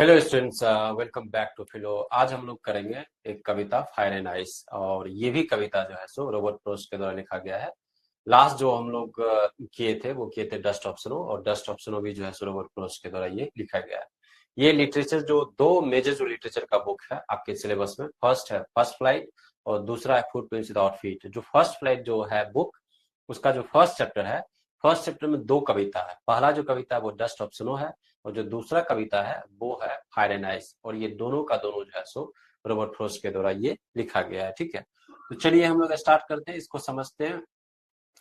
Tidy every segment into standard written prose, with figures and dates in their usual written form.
Hello students, welcome back to Philo. आज हम लोग करेंगे एक कविता फायर एंड आइस। और ये भी कविता जो है सो रॉबर्ट फ्रॉस्ट के द्वारा लिखा गया है। लास्ट जो हम लोग किए थे वो किए थे डस्ट ऑफ स्नो, और डस्ट ऑफ स्नो भी जो है सो रॉबर्ट फ्रॉस्ट के द्वारा ये लिखा गया है। ये लिटरेचर जो दो मेजर जो लिटरेचर का बुक है आपके सिलेबस में, फर्स्ट है फर्स्ट फ्लाइट और दूसरा है फुटप्रिंट्स विदाउट फीट। जो फर्स्ट फ्लाइट जो है बुक, उसका जो फर्स्ट चैप्टर है, फर्स्ट चैप्टर में दो कविता है। पहला जो कविता है वो डस्ट ऑफ स्नो है, और जो दूसरा कविता है वो है फायर एंड आइस। और ये दोनों का दोनों जो है सो रॉबर्ट फ्रॉस्ट के द्वारा ये लिखा गया है। ठीक है, तो चलिए हम लोग स्टार्ट करते हैं, इसको समझते हैं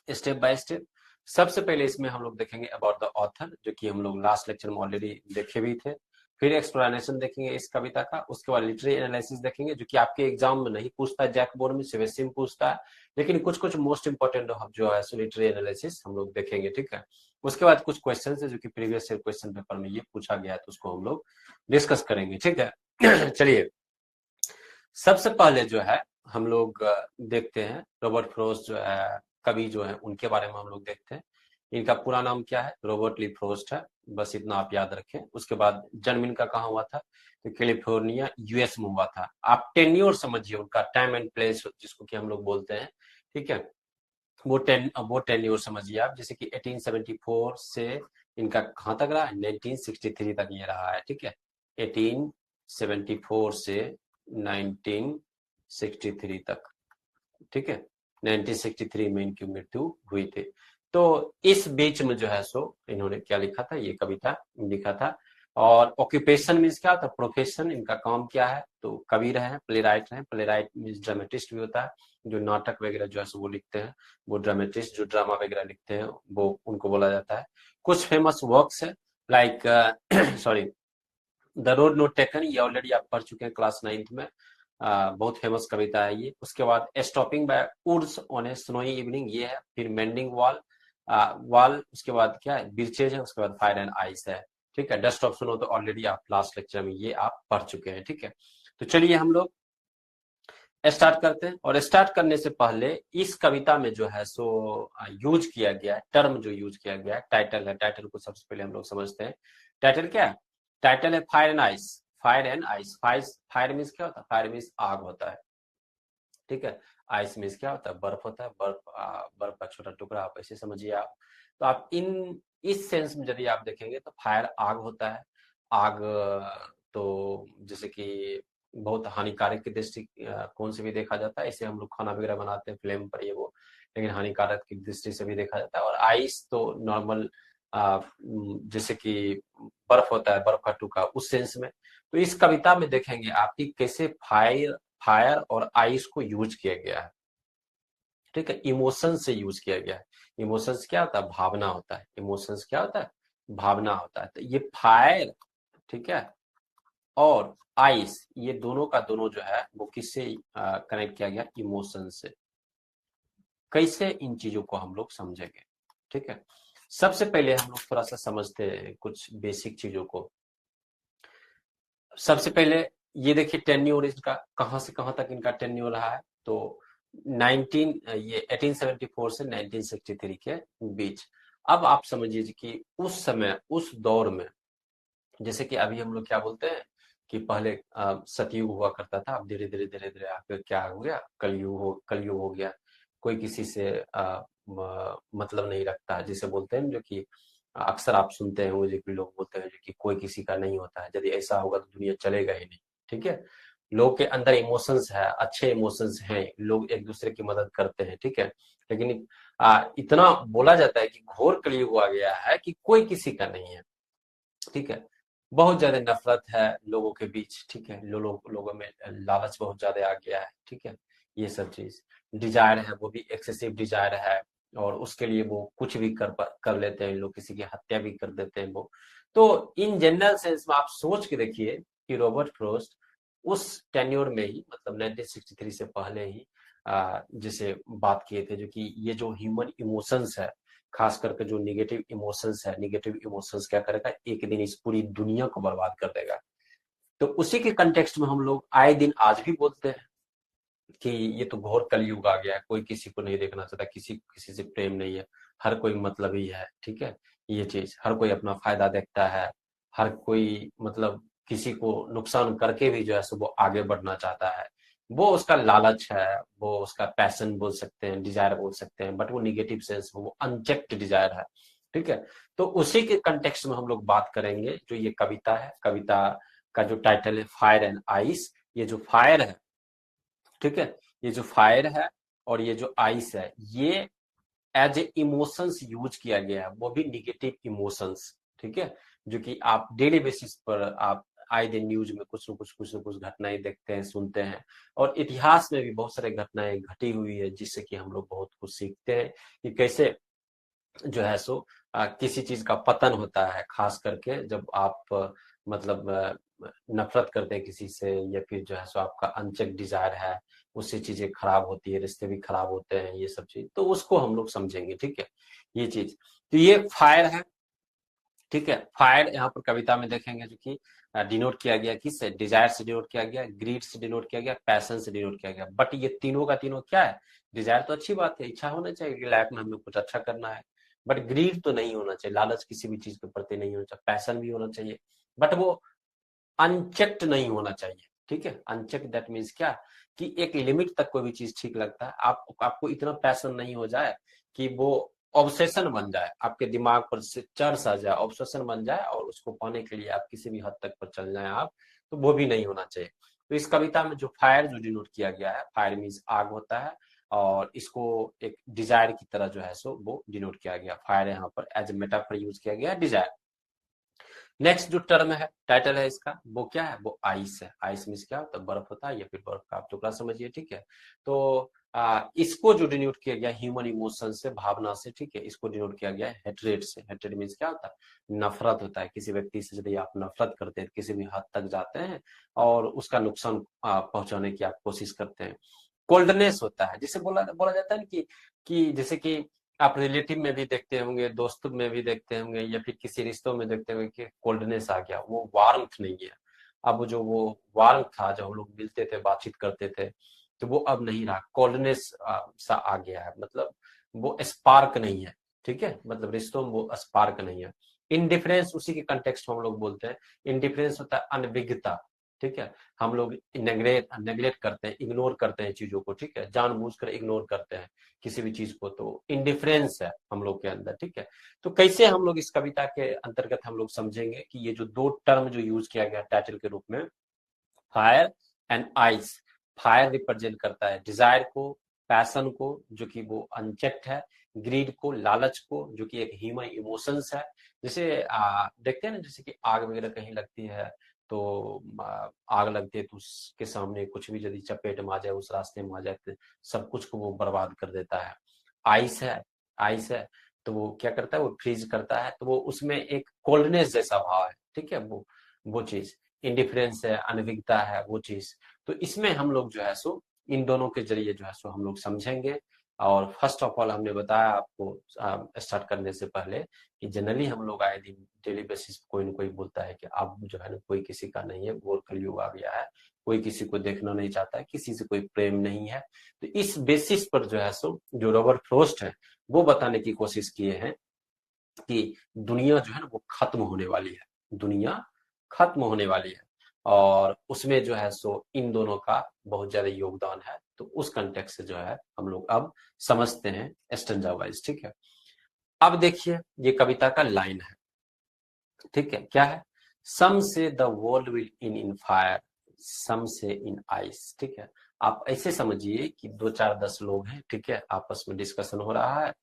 स्टेप बाय स्टेप। सबसे पहले इसमें हम लोग देखेंगे अबाउट द ऑथर, जो कि हम लोग लास्ट लेक्चर में ऑलरेडी देखे भी थे। फिर एक्सप्लेनेशन देखेंगे इस कविता का, उसके बाद लिटरेरी एनालिसिस देखेंगे, जो कि आपके एग्जाम में नहीं पूछता है, जैक बोर्ड में सीबीएसई में पूछता है, लेकिन कुछ कुछ मोस्ट इंपोर्टेंट जो है लिटरेरी एनालिसिस हम लोग देखेंगे। ठीक है, उसके बाद कुछ क्वेश्चन है जो कि प्रीवियस ईयर क्वेश्चन पेपर में ये पूछा गया है, तो उसको हम लोग डिस्कस करेंगे। ठीक है चलिए, सबसे पहले जो है हम लोग देखते हैं रॉबर्ट फ्रॉस्ट जो है कवि जो है उनके बारे में हम लोग देखते हैं। इनका पूरा नाम क्या है? रॉबर्ट ली फ्रॉस्ट है, बस इतना आप याद रखें। उसके बाद जन्म इनका कहाँ हुआ था? तो कैलिफोर्निया यूएस में हुआ था। आप टेन्योर समझिए उनका, टाइम एंड प्लेस जिसको कि हम लोग बोलते हैं। ठीक है, वो टेन्योर समझिए आप, जैसे कि 1874 से इनका कहाँ तक रहा है? 1963 तक ये रहा है। ठीक है, 1874 से 1963 तक। ठीक है, 1963 में इनकी मृत्यु हुई थी। तो इस बीच में जो है सो इन्होंने क्या लिखा था? ये कविता लिखा था। और ऑक्यूपेशन मीन्स क्या होता है? प्रोफेशन, इनका काम क्या है? तो कवि रहे हैं, प्ले राइट रहे। प्ले राइट मीन्स ड्रामेटिस्ट भी होता है, जो नाटक वगैरह जो है सो वो लिखते हैं। वो ड्रामेटिस्ट जो ड्रामा वगैरह लिखते हैं वो उनको बोला जाता है। कुछ फेमस वर्क्स है like sorry, the road not taken, ये ऑलरेडी आप पढ़ चुके हैं क्लास 9th में। बहुत फेमस कविता है ये। उसके बाद stopping by woods on a snowy evening, ये है। फिर मेंडिंग वॉल वॉल, उसके बाद क्या है? बीचेज है। उसके बाद फायर एंड आइस है। ठीक है, डस्ट ऑफ स्नो तो ऑलरेडी आप लास्ट लेक्चर में ये आप पढ़ चुके हैं। ठीक है, तो चलिए हम लोग स्टार्ट करते हैं। और स्टार्ट करने से पहले इस कविता में जो है सो यूज किया गया है टर्म, जो यूज किया गया है टाइटल है। टाइटल को सबसे पहले हम लोग समझते हैं। टाइटल क्या है? टाइटल है fire and ice. Fire and ice, fire means क्या होता है? फायर मीन्स आग होता है। ठीक है, आइस मीन्स क्या होता है? बर्फ होता है। बर्फ का छोटा टुकड़ा, आप ऐसे समझिए आप। तो आप इस सेंस में यदि आप देखेंगे तो फायर आग होता है। आग तो जैसे कि बहुत हानिकारक की दृष्टि कौन से भी देखा जाता है। इसे हम लोग खाना वगैरह बनाते हैं फ्लेम पर ये वो, लेकिन हानिकारक की दृष्टि से भी देखा जाता है। और आइस तो नॉर्मल जैसे कि बर्फ होता है, बर्फ का टुकड़ा, उस सेंस में। तो इस कविता में देखेंगे आप कि कैसे फायर फायर और आइस को यूज किया गया है। ठीक है, इमोशन से यूज किया गया है। इमोशंस क्या होता है? भावना होता है। इमोशंस क्या होता है? भावना होता है। तो ये फायर, ठीक है, और आइस, ये दोनों का दोनों जो है वो किससे कनेक्ट किया गया? इमोशन से। कैसे इन चीजों को हम लोग समझेंगे? ठीक है, सबसे पहले हम लोग थोड़ा सा समझते हैं कुछ बेसिक चीजों को। सबसे पहले ये देखिए टेन्योर इसका, कहां से कहां तक इनका टेन्योर रहा है? तो 1874 से 1963 के बीच। अब आप समझिए कि उस समय, उस दौर में, जैसे कि अभी हम लोग क्या बोलते हैं कि पहले सतयुग हुआ करता था। अब धीरे धीरे आगे क्या हो गया? कलयुग हो गया। कोई किसी से मतलब नहीं रखता है, जिसे बोलते हैं जो कि अक्सर आप सुनते हैं वो जो कि लोग बोलते हैं जो कि कोई किसी का नहीं होता है। यदि ऐसा होगा तो दुनिया चलेगा ही नहीं। ठीक है, लोग के अंदर इमोशंस है, अच्छे इमोशंस हैं, लोग एक दूसरे की मदद करते हैं। ठीक है, लेकिन इतना बोला जाता है कि घोर कलयुग आ गया है कि कोई किसी का नहीं है। ठीक है, बहुत ज्यादा नफरत है लोगों के बीच। ठीक है, लोगों में लालच बहुत ज्यादा आ गया है। ठीक है, ये सब चीज, डिजायर है, वो भी एक्सेसिव डिजायर है, और उसके लिए वो कुछ भी कर लेते हैं लोग, किसी की हत्या भी कर देते हैं वो। तो इन जनरल सेंस में आप सोच के देखिए कि रॉबर्ट फ्रॉस्ट उस टेन्योर में ही, मतलब 1963 से पहले ही जैसे बात किए थे, जो कि ये जो ह्यूमन इमोशंस है, खास करके जो निगेटिव इमोशंस है, निगेटिव इमोशंस क्या करेगा? एक दिन इस पूरी दुनिया को बर्बाद कर देगा। तो उसी के कंटेक्स्ट में हम लोग आए दिन आज भी बोलते हैं कि ये तो घोर कलयुग आ गया है, कोई किसी को नहीं देखना चाहता, किसी किसी से प्रेम नहीं है, हर कोई मतलबी है। ठीक है, ये चीज, हर कोई अपना फायदा देखता है, हर कोई मतलब किसी को नुकसान करके भी जो है सो वो आगे बढ़ना चाहता है, वो उसका लालच है, वो उसका पैशन बोल सकते हैं, डिजायर बोल सकते हैं, बट वो निगेटिव सेंस में वो अनचेक्ड डिजायर है। ठीक है, तो उसी के कंटेक्स्ट में हम लोग बात करेंगे। जो ये कविता है, कविता का जो टाइटल है फायर एंड आइस। ये जो फायर है, ठीक है, ये जो फायर है और ये जो आइस है, ये एज ए इमोशंस यूज किया गया है, वो भी निगेटिव इमोशंस। ठीक है, जो कि आप डेली बेसिस पर आप आए दिन न्यूज में कुछ न कुछ घटनाएं देखते हैं, सुनते हैं, और इतिहास में भी बहुत सारे घटनाएं घटी हुई है, जिससे कि हम लोग बहुत कुछ सीखते हैं कि कैसे जो है सो किसी चीज का पतन होता है, खास करके जब आप मतलब नफरत करते हैं किसी से, या फिर जो है सो आपका अनचेक डिजायर है, उससे चीजें खराब होती है, रिश्ते भी खराब होते हैं, ये सब चीज तो उसको हम लोग समझेंगे। ठीक है, ये चीज तो ये फायर है। ठीक है, फायर यहाँ पर कविता में देखेंगे जो कि डिनोट किया गया किससे, डिजायर से डिनोट किया गया, ग्रीड से डिनोट किया गया, पैशन से डिनोट किया गया। बट ये तीनों का तीनों क्या है, डिजायर तो अच्छी बात है, इच्छा होना चाहिए कि लाइफ में हमें कुछ अच्छा करना है, बट ग्रीड तो नहीं होना चाहिए, लालच किसी भी चीज के प्रति नहीं होना चाहिए, पैशन भी होना चाहिए, बट वो अनचेक्ड नहीं होना चाहिए। ठीक है, अनचेक्ड दैट मीन्स क्या, कि एक लिमिट तक कोई भी चीज ठीक लगता है, आपको इतना पैशन नहीं हो जाए कि वो ऑब्सेशन बन जाए, आपके दिमाग पर से चढ़ सा जाए, ऑब्सेशन बन जाए, और उसको पाने के लिए आप किसी भी हद तक पर चल जाए आप, तो वो भी नहीं होना चाहिए। तो इस कविता में जो फायर जो डिनोट किया गया है, फायर मीन्स आग होता है, और इसको एक डिजायर की तरह जो है सो वो डिनोट किया गया, फायर यहाँ पर एज ए मेटाफर यूज किया गया, डिजायर। नेक्स्ट जो टर्म है, टाइटल है इसका, वो क्या है, वो आइस है। आइस मीन्स क्या होता है, बर्फ होता है, या फिर बर्फ का आप टुकड़ा समझिए। ठीक है, तो इसको जो डिनोट किया गया ह्यूमन इमोशन से, भावना से। ठीक है, इसको डिनोट किया गया है हेट्रेड से। हेट्रेड मीन्स क्या होता है, नफरत होता है। किसी व्यक्ति से यदि आप नफरत करते हैं, किसी भी हद तक जाते हैं और उसका नुकसान पहुंचाने की आप कोशिश करते हैं। कोल्डनेस होता है, जिसे बोला बोला जाता है ना कि जैसे कि आप रिलेटिव में भी देखते होंगे, दोस्तों में भी देखते होंगे, या फिर किसी रिश्तों में देखते होंगे कि कोल्डनेस आ गया, वो वार्मथ नहीं है। अब जो वो वार्मथ था, जब हम लोग मिलते थे, बातचीत करते थे, तो वो अब नहीं रहा, कोल्डनेस सा आ गया है, मतलब वो स्पार्क नहीं है। ठीक है, मतलब रिश्तों में वो स्पार्क नहीं है। इनडिफरेंस उसी के कंटेक्स्ट में हम लोग बोलते हैं। इनडिफरेंस होता है अनविज्ञता। ठीक है, हम लोग नेग्लेक्ट करते हैं, इग्नोर करते हैं चीजों को। ठीक है, जानबूझकर इग्नोर करते हैं किसी भी चीज को, तो इंडिफरेंस है हम लोग के अंदर। ठीक है, तो कैसे हम लोग इस कविता के अंतर्गत हम लोग समझेंगे कि ये जो दो टर्म जो यूज किया गया टाइटल के रूप में, fire and ice. Fire represent करता है डिजायर को, पैशन को जो कि वो अनचेक्ड है, ग्रीड को, लालच को, जो कि एक ह्यूमन इमोशंस है। जैसे देखते हैं ना, जैसे कि आग वगैरह कहीं लगती है, तो आग लगती है तो उसके सामने कुछ भी यदि चपेट में आ जाए, उस रास्ते में आ जाए, तो सब कुछ को वो बर्बाद कर देता है। आइस है, आइस है, तो वो क्या करता है, वो फ्रीज करता है, तो वो उसमें एक कोल्डनेस जैसा भाव है। ठीक है, वो चीज इंडिफरेंस है, अनविज्ञता है, वो चीज। तो इसमें हम लोग जो है सो इन दोनों के जरिए जो है सो हम लोग समझेंगे। और फर्स्ट ऑफ ऑल हमने बताया आपको स्टार्ट करने से पहले कि जनरली हम लोग आए दिन डेली बेसिस कोई न कोई बोलता है कि अब जो है ना कोई किसी का नहीं है, घोर कलयुग आ गया है, कोई किसी को देखना नहीं चाहता है, किसी से कोई प्रेम नहीं है। तो इस बेसिस पर जो है सो जो रॉबर्ट फ्रॉस्ट है, वो बताने की कोशिश किए हैं कि दुनिया जो है ना वो खत्म होने वाली है, दुनिया खत्म होने वाली है, और उसमें जो है सो इन दोनों का बहुत ज्यादा योगदान है। तो उस कंटेक्स्ट से जो है हम लोग अब समझते हैं स्टेंजा वाइज। ठीक है, अब देखिए ये कविता का लाइन है। ठीक है, क्या है, some say the world will in fire, some say in ice. ठीक है, आप ऐसे समझिए कि 2 4 10 लोग हैं, ठीक है, आपस में डिस्कशन हो रहा है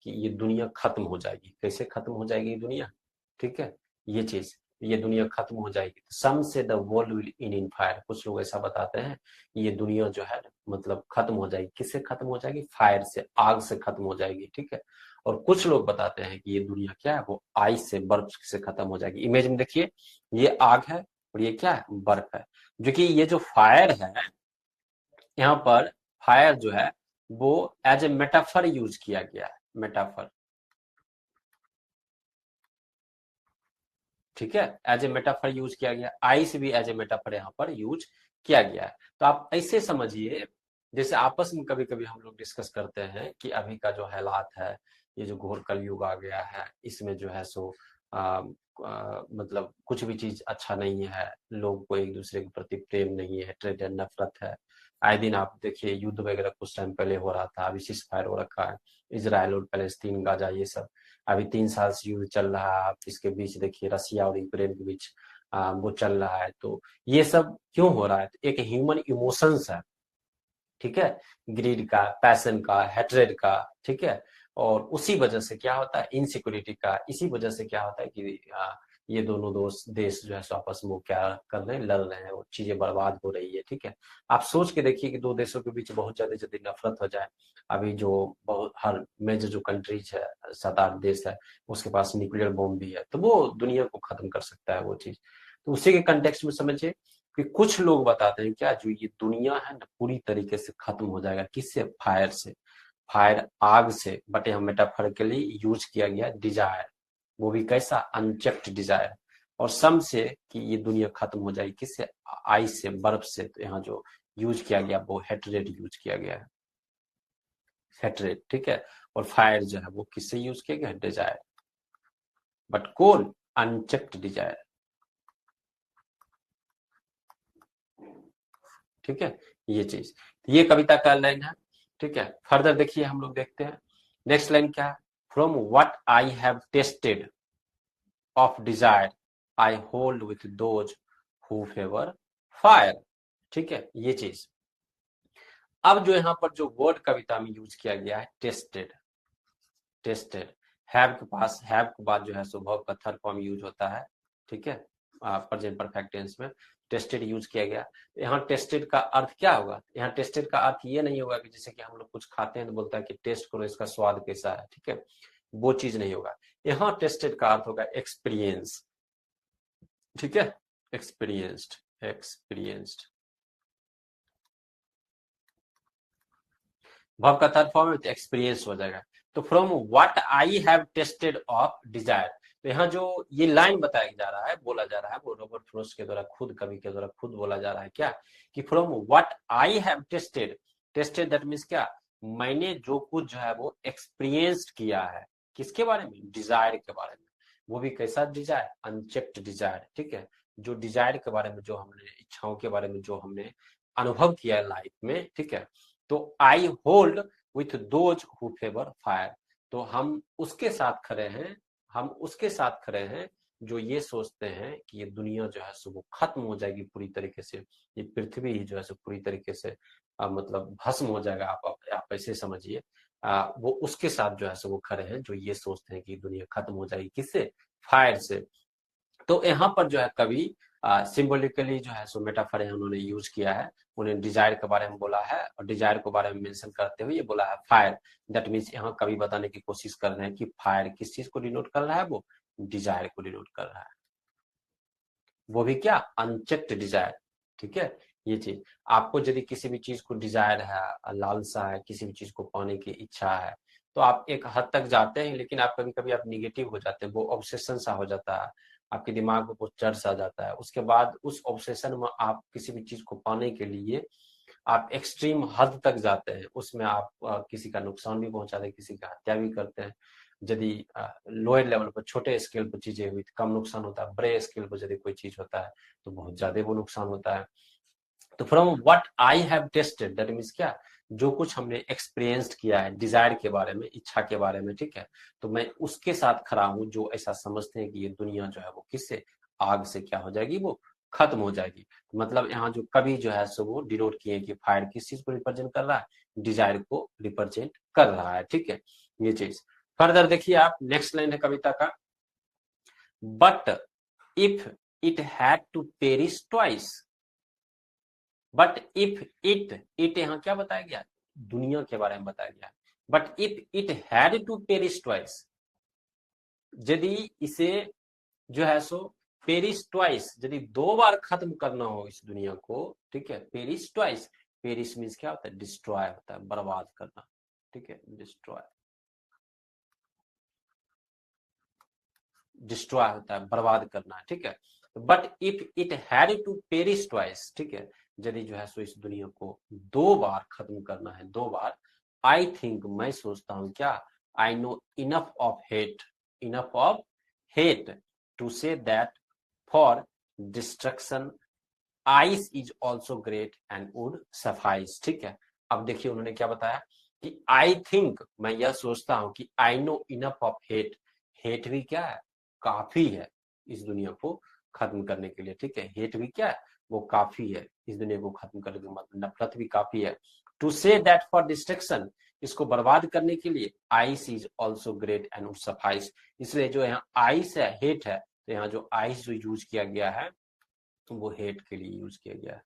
कि ये दुनिया खत्म हो जाएगी। कैसे खत्म हो जाएगी दुनिया, ठीक है, ये चीज, ये दुनिया खत्म हो जाएगी। सम say the world will in fire, कुछ लोग ऐसा बताते हैं ये दुनिया जो है मतलब खत्म हो जाएगी। किससे खत्म हो जाएगी, फायर से, आग से खत्म हो जाएगी। ठीक है, और कुछ लोग बताते हैं कि ये दुनिया क्या है, वो आइस से, बर्फ से खत्म हो जाएगी। इमेज में देखिए, ये आग है और ये क्या है, बर्फ है। जो कि ये जो फायर है, यहाँ पर फायर जो है वो एज ए मेटाफर यूज किया गया है, मेटाफर। ठीक है, एज ए मेटाफर यूज किया गया, आइस भी एज ए मेटाफर यहाँ पर यूज किया गया है। तो आप ऐसे समझिए, जैसे आपस में कभी कभी हम लोग डिस्कस करते हैं कि अभी का जो हालात है, ये जो घोर कलयुग आ गया है, इसमें जो है सो मतलब कुछ भी चीज अच्छा नहीं है, लोगों को एक दूसरे के प्रति प्रेम नहीं है, हेट्रेड है, नफरत है। आए दिन आप देखिए युद्ध वगैरह कुछ टाइम पहले हो रहा था, अभी सीज फायर हो रखा है, इजराइल और पैलेस्तीन, गाजा, ये सब अभी 3 साल से युद्ध चल रहा है। आप इसके बीच देखिए रसिया और यूक्रेन के बीच वो चल रहा है। तो ये सब क्यों हो रहा है? तो एक ह्यूमन इमोशंस है, ठीक है, ग्रीड का, पैशन का, हेट्रेड का, ठीक है। और उसी वजह से क्या होता है, इनसिक्योरिटी का, इसी वजह से क्या होता है कि ये दोनों दोस्त देश जो है सो आपस में क्या कर रहे हैं, लड़ रहे हैं, वो चीजें बर्बाद हो रही है, ठीक है। आप सोच के देखिए कि दो देशों के बीच बहुत ज्यादा यदि नफरत हो जाए, अभी जो बहुत हर मेजर जो कंट्रीज है, 7-8 देश है, उसके पास न्यूक्लियर बॉम्ब भी है, तो वो दुनिया को खत्म कर सकता है वो चीज। तो उसी के कंटेक्स्ट में समझिए कि कुछ लोग बताते हैं क्या, जो ये दुनिया है ना पूरी तरीके से खत्म हो जाएगा, किससे? फायर से, फायर, आग से, बट यहाँ मेटाफर के लिए यूज किया गया डिजायर, वो भी कैसा? Unchecked desire. और सम से कि ये दुनिया खत्म हो जाएगी, किससे? आइस से, बर्फ से। तो यहाँ जो यूज किया गया वो हेट्रेड यूज किया गया है, हेट्रेड, ठीक है। और फायर जो है वो किससे यूज किया गया? डिजायर। बट कौन? अनचेक्ड डिजायर, ठीक है, ये चीज। ये कविता का लाइन है, ठीक है। फर्दर देखिए, हम लोग देखते हैं नेक्स्ट लाइन क्या है। From what I have tested of desire I hold with those who favour fire, ठीक है, ये चीज। अब जो यहाँ पर जो वर्ड कविता में यूज किया गया है, टेस्टेड, टेस्टेड, हैव के पास, हैव के बाद जो है सो वर्ब का थर्ड फॉर्म यूज होता है, ठीक है, प्रेजेंट परफेक्ट टेंस में टेस्टेड यूज किया गया। यहाँ टेस्टेड का अर्थ क्या होगा? यहाँ टेस्टेड का अर्थ ये नहीं होगा कि जैसे कि हम लोग कुछ खाते हैं तो बोलता है कि टेस्ट करो इसका स्वाद कैसा है, ठीक है, वो चीज नहीं होगा। यहाँ टेस्टेड का अर्थ होगा एक्सपीरियंस, ठीक है, एक्सपीरियंस्ड, एक्सपीरियंस्ड। वर्ब का थर्ड फॉर्म है एक्सपीरियंस हो जाएगा। तो from what I have tested of desire, तो यहाँ जो ये लाइन बताया जा रहा है, बोला जा रहा है, वो रॉबर्ट फ्रॉस्ट के द्वारा खुद, कवि के द्वारा खुद बोला जा रहा है क्या, कि from what I have tested, tested that means क्या, मैंने जो कुछ जो है वो एक्सपीरियंस्ड किया है, किसके बारे में? डिजायर के बारे में। वो भी कैसा डिजायर? अनचेक्ड डिजायर, ठीक है। जो डिजायर के बारे में, जो हमने इच्छाओं के बारे में जो हमने अनुभव किया है लाइफ में, ठीक है। तो I hold with those who favour fire, तो हम उसके साथ खड़े हैं, हम उसके साथ खड़े हैं जो ये सोचते हैं कि ये दुनिया जो है सो वो खत्म हो जाएगी पूरी तरीके से, ये पृथ्वी ही जो है सो पूरी तरीके से मतलब भस्म हो जाएगा, आप ऐसे समझिए। वो उसके साथ जो है सो वो खड़े हैं जो ये सोचते हैं कि दुनिया खत्म हो जाएगी, किससे? फायर से। तो यहाँ पर जो है कवि सिंबॉलिकली जो है सो मेटाफर उन्होंने यूज किया है, उन्हें डिजायर के बारे में बोला है, और डिजायर के बारे में मेंशन करते हुए ये बोला है फायर, दैट मीन्स यहाँ कवि बताने की कोशिश कर रहे हैं कि फायर किस चीज को डिनोट कर रहा है, वो डिजायर को डिनोट कर रहा है, वो भी क्या? अनचेक्ड डिजायर, ठीक है, ये चीज। आपको यदि किसी भी चीज को डिजायर है, लालसा है, किसी भी चीज को पाने की इच्छा है, तो आप एक हद तक जाते हैं, लेकिन आप कभी कभी आप निगेटिव हो जाते हैं, वो ऑब्सेशन सा हो जाता है, आपके दिमाग में कुछ चर्च आ जाता है, उसके बाद उस ऑब्सेशन में आप किसी भी चीज को पाने के लिए आप एक्सट्रीम हद तक जाते हैं, उसमें आप किसी का नुकसान भी पहुंचाते हैं, किसी का हत्या भी करते हैं। यदि लोअर लेवल पर छोटे स्केल पर चीजें हुई तो कम नुकसान होता है, बड़े स्केल पर यदि कोई चीज होता है तो बहुत ज्यादा वो नुकसान होता है। तो from what I have tested, that means क्या, जो कुछ हमने एक्सपीरियंस्ड किया है डिजायर के बारे में, इच्छा के बारे में, ठीक है, तो मैं उसके साथ खड़ा हूं जो ऐसा समझते हैं कि ये दुनिया जो है वो किससे, आग से क्या हो जाएगी, वो खत्म हो जाएगी। मतलब यहाँ जो कवि जो है सो वो डिनोट किए कि फायर किस चीज को रिप्रेजेंट कर रहा है, डिजायर को रिप्रेजेंट कर रहा है, ठीक है, ये चीज। फर्दर देखिए आप, नेक्स्ट लाइन है कविता का, but if it had to perish twice, but if it यहाँ क्या बताया गया, दुनिया के बारे में बताया गया। But if it had to perish twice, यदि इसे जो है सो पेरिश ट्वाइस, यदि 2 बार खत्म करना हो इस दुनिया को, ठीक है, पेरिश ट्वाइस, पेरिश मीन्स क्या होता है? डिस्ट्रॉय होता है, बर्बाद करना, ठीक है, डिस्ट्रॉय, डिस्ट्रॉय होता है, बर्बाद करना, ठीक है। But if it had to perish twice, ठीक है, यदि जो है सो इस दुनिया को 2 बार खत्म करना है, 2 बार, आई थिंक, मैं सोचता हूं क्या, I know enough of hate, enough of hate to say that for destruction ice is also great and would suffice. ठीक है, अब देखिए उन्होंने क्या बताया कि आई थिंक, मैं यह सोचता हूं कि आई know enough of hate, hate भी क्या है, काफी है इस दुनिया को खत्म करने के लिए। ठीक है, हेट भी क्या है, वो काफी है इस दुनिया को खत्म करने के लिए, मतलब नफरत भी काफी है। To say that for destruction, इसको बर्बाद करने के लिए ice is also great and would suffice, इसलिए जो यहाँ आइस है, हेट है, तो यहाँ जो आइस जो यूज किया गया है वो हेट के लिए यूज किया गया है,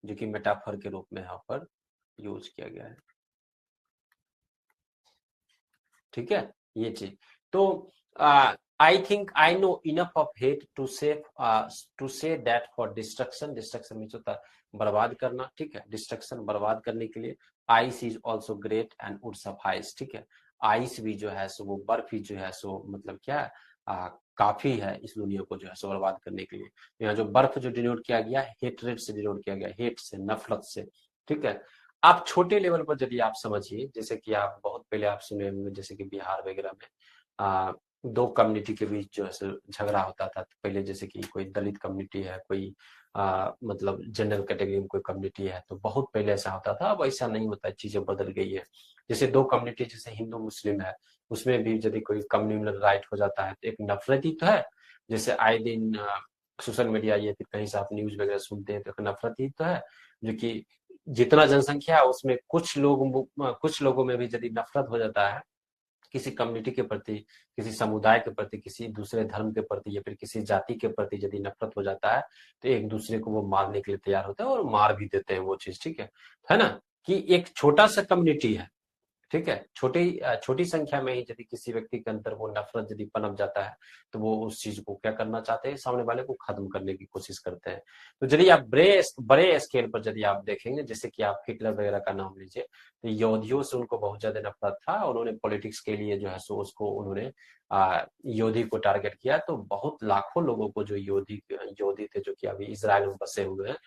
जो कि मेटाफर के रूप में यहाँ पर यूज किया गया है। ठीक है, ये चीज तो I think I know enough of hate to say that for destruction, destruction means होता है बर्बाद करना। ठीक है, डिस्ट्रक्शन बर्बाद करने के लिए ice is also great and would suffice. ठीक है, आइस भी जो है सो वो बर्फ ही जो है सो मतलब क्या है, काफी है इस दुनिया को जो है सो बर्बाद करने के लिए। यहाँ जो बर्फ जो डिनोट किया गया हेटरेट से डिनोट किया गया, हेट से, नफरत से। ठीक है, आप छोटे लेवल पर यदि आप समझिए, जैसे कि आप बहुत पहले आप सुने होंगे, जैसे कि बिहार वगैरह में दो कम्युनिटी के बीच जो है झगड़ा होता था पहले, जैसे कि कोई दलित कम्युनिटी है, कोई मतलब जनरल कैटेगरी में कोई कम्युनिटी है, तो बहुत पहले ऐसा होता था। अब ऐसा नहीं होता, चीजें बदल गई है। जैसे दो कम्युनिटी, जैसे हिंदू मुस्लिम है, उसमें भी यदि कोई कम्युनल राइट हो जाता है तो एक नफरत ही तो है। जैसे आए दिन सोशल मीडिया ये कहीं से आप न्यूज वगैरह सुनते हैं तो एक नफरत ही तो है, जो कि जितना जनसंख्या है उसमें कुछ लोगों में भी यदि नफरत हो जाता है किसी कम्युनिटी के प्रति, किसी समुदाय के प्रति, किसी दूसरे धर्म के प्रति या फिर किसी जाति के प्रति यदि नफरत हो जाता है, तो एक दूसरे को वो मारने के लिए तैयार होते हैं और मार भी देते हैं वो चीज। ठीक है ना, कि एक छोटा सा कम्युनिटी है, ठीक है, छोटी संख्या में ही यदि किसी व्यक्ति के अंदर वो नफरत यदि पनप जाता है तो वो उस चीज को क्या करना चाहते हैं, सामने वाले को खत्म करने की कोशिश करते हैं। तो यदि आप बड़े स्केल पर यदि आप देखेंगे, जैसे कि आप हिटलर वगैरह का नाम लीजिए, तो यहूदियों से उनको बहुत ज्यादा नफरत था, उन्होंने पॉलिटिक्स के लिए जो है सो उसको उन्होंने यहूदी को टारगेट किया, तो बहुत लाखों लोगों को जो यहूदी थे जो कि अभी इसराइल में बसे हुए हैं,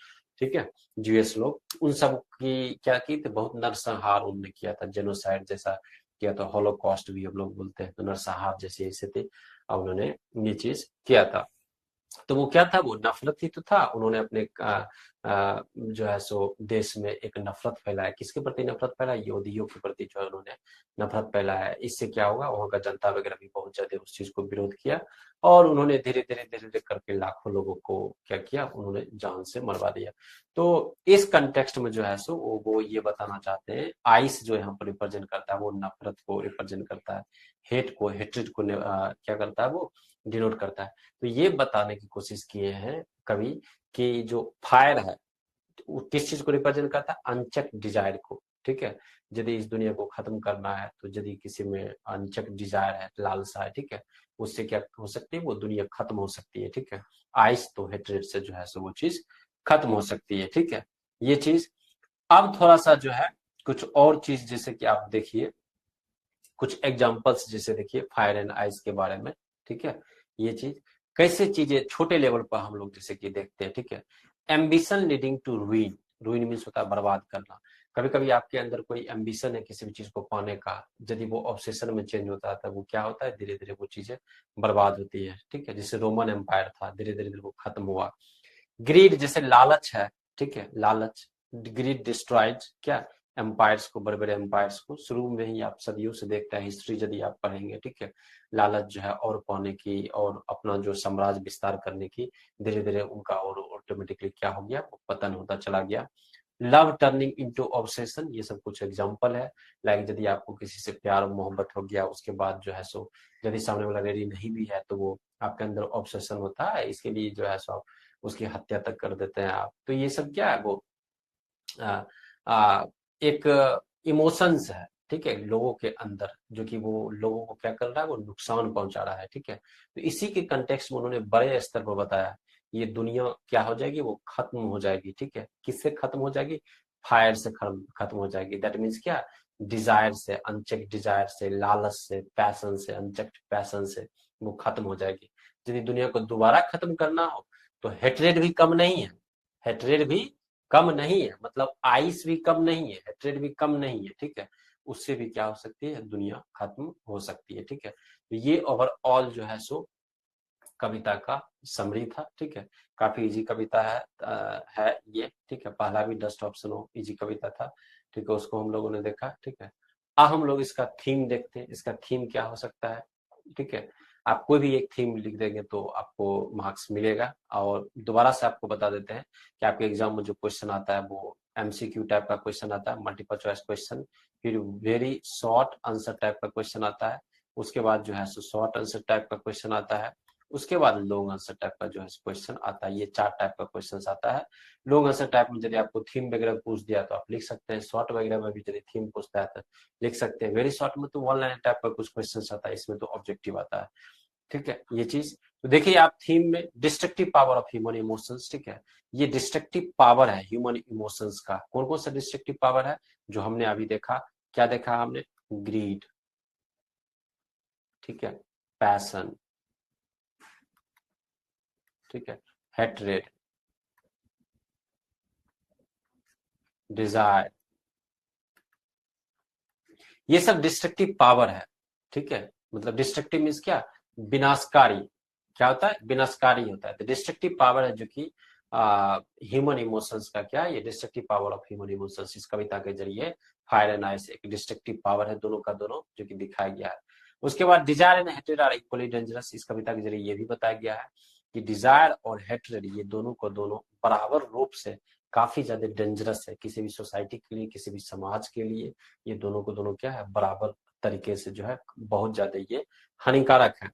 ठीक है, जीएस लोग, उन सब की क्या की तो बहुत नरसंहार उन्होंने किया था, जेनोसाइड जैसा किया था, हॉलोकॉस्ट भी हम लोग बोलते हैं, तो नरसंहार जैसे ऐसे थे, उन्होंने ये चीज किया था। तो वो क्या था, वो नफरत ही तो था। उन्होंने अपने जो है सो देश में एक नफरत फैलाया, किसके प्रति नफरत फैलाया, यहूदियों के प्रति जो है उन्होंने नफरत फैलाया। इससे क्या होगा, वहां का जनता वगैरह भी बहुत ज्यादा उस चीज को विरोध किया और उन्होंने धीरे धीरे करके लाखों लोगों को क्या किया, उन्होंने जान से मरवा दिया। तो इस कंटेक्स्ट में जो है सो वो ये बताना चाहते हैं, आइस जो यहाँ पर रिप्रेजेंट करता है वो नफरत को रिप्रेजेंट करता है, हेट को, हेट्रेड को क्या करता है, वो डिनोट करता है। तो ये बताने की कोशिश किए हैं कवि कि जो फायर है वो किस चीज को रिप्रेजेंट करता है, अनचेक डिजायर को। ठीक है, यदि इस दुनिया को खत्म करना है तो यदि किसी में अनचेक डिजायर है, लालसा है, ठीक है, उससे क्या हो सकती है, वो दुनिया खत्म हो सकती है। ठीक है, आइस तो हेट्रेड से जो है सो वो चीज खत्म हो सकती है। ठीक है, ये चीज। अब थोड़ा सा जो है कुछ और चीज, जैसे कि आप देखिए कुछ एग्जांपल्स, जैसे देखिए फायर एंड आइस के बारे में। ठीक है, ये चीज कैसे चीजें छोटे लेवल पर हम लोग जैसे कि देखते हैं। ठीक है, ambition leading to ruin, ruin means होता है बर्बाद करना। कभी कभी आपके अंदर कोई एम्बिशन है किसी भी चीज को पाने का, यदि वो ऑब्सेशन में चेंज होता है तो वो क्या होता है, धीरे धीरे वो चीजें बर्बाद होती है। ठीक है, जैसे रोमन एम्पायर था, धीरे धीरे वो खत्म हुआ। ग्रीड जैसे लालच है, ठीक है, लालच, ग्रीड डिस्ट्रॉयज क्या, एम्पायर्स को, बड़े बड़े एम्पायर्स को। शुरू में ही आप सदियों से देखते हैं, हिस्ट्री यदि आप पढ़ेंगे, ठीक है, लालच जो है और पाने की और अपना जो साम्राज्य विस्तार करने की, धीरे धीरे उनका और ऑटोमेटिकली क्या हो गया, वो पतन होता चला गया। लव टर्निंग इनटू ऑब्सेशन, ये सब कुछ एग्जांपल है। लाइक यदि आपको किसी से प्यार और मोहब्बत हो गया, उसके बाद जो है सो यदि सामने वाला रेडी नहीं भी है तो वो आपके अंदर ऑब्सेशन होता है, इसके लिए जो है सो उसकी हत्या तक कर देते हैं आप। तो ये सब क्या है, वो आ, आ, एक इमोशंस है, ठीक है, लोगों के अंदर, जो कि वो लोगों को क्या कर रहा है, वो नुकसान पहुंचा रहा है। ठीक है, तो इसी के कंटेक्स्ट में उन्होंने बड़े स्तर पर बताया, ये दुनिया क्या हो जाएगी, वो खत्म हो जाएगी। ठीक है, किससे खत्म हो जाएगी, फायर से खत्म हो जाएगी। दैट मीन्स क्या, डिजायर से, अनचेक डिजायर से, लालच से, पैशन से, अनचेक पैशन से वो खत्म हो जाएगी। यदि दुनिया को दोबारा खत्म करना हो तो हेट्रेड भी कम नहीं है, हेट्रेड भी कम नहीं है, मतलब आइस भी कम नहीं है, हेट्रेड भी कम नहीं है। ठीक है, उससे भी क्या हो सकती है, दुनिया खत्म हो सकती है। ठीक है, तो ये ओवरऑल जो है सो कविता का समरी था। ठीक है, काफी इजी कविता है ये। ठीक है, पहला भी डस्ट ऑप्शन हो इजी कविता था। ठीक है, उसको हम लोगों ने देखा। ठीक है, अब हम लोग इसका थीम देखते हैं, इसका थीम क्या हो सकता है। ठीक है, आप कोई भी एक थीम लिख देंगे तो आपको मार्क्स मिलेगा। और दोबारा से आपको बता देते हैं कि आपके एग्जाम में जो क्वेश्चन आता है वो एमसीक्यू टाइप का क्वेश्चन आता है, मल्टीपल चॉइस क्वेश्चन, फिर वेरी शॉर्ट आंसर टाइप का क्वेश्चन आता है, उसके बाद जो है सो शॉर्ट आंसर टाइप का क्वेश्चन आता है, उसके बाद लॉन्ग आंसर टाइप का जो है क्वेश्चन आता है। ये 4 टाइप का क्वेश्चन आता है। लॉन्ग आंसर टाइप में यदि आपको थीम वगैरह पूछ दिया तो आप लिख सकते हैं, शॉर्ट वगैरह में भी यदि थीम पूछता है तो लिख सकते हैं, वेरी शॉर्ट में तो वन लाइन टाइप का कुछ क्वेश्चन आता है, इसमें तो ऑब्जेक्टिव आता है। ठीक है, ये चीज तो देखिए आप थीम में destructive power of human emotions. ठीक है, ये डिस्ट्रक्टिव पावर है ह्यूमन इमोशंस का। कौन कौन सा डिस्ट्रक्टिव पावर है जो हमने अभी देखा, क्या देखा हमने, ग्रीड, ठीक है, पैशन, ठीक है, हेट्रेड, डिजायर, ये सब डिस्ट्रक्टिव पावर है। ठीक है, मतलब डिस्ट्रक्टिव मीन्स क्या, विनाशकारी। क्या होता है, विनाशकारी होता है। तो डिस्ट्रक्टिव पावर है जो कि ह्यूमन इमोशंस का क्या है, ये destructive power of human emotions इस कविता के जरिए फायर एंड आइस एक डिस्ट्रक्टिव पावर है, दोनों का दोनों जो कि दिखाया गया है। उसके बाद desire and hatred are equally dangerous, इस कविता के जरिए ये भी बताया गया है कि डिजायर और हेट्रेड ये दोनों को दोनों बराबर रूप से काफी ज्यादा डेंजरस है किसी भी सोसाइटी के लिए, किसी भी समाज के लिए। ये दोनों को दोनों क्या है, बराबर तरीके से जो है बहुत ज्यादा ये हानिकारक है।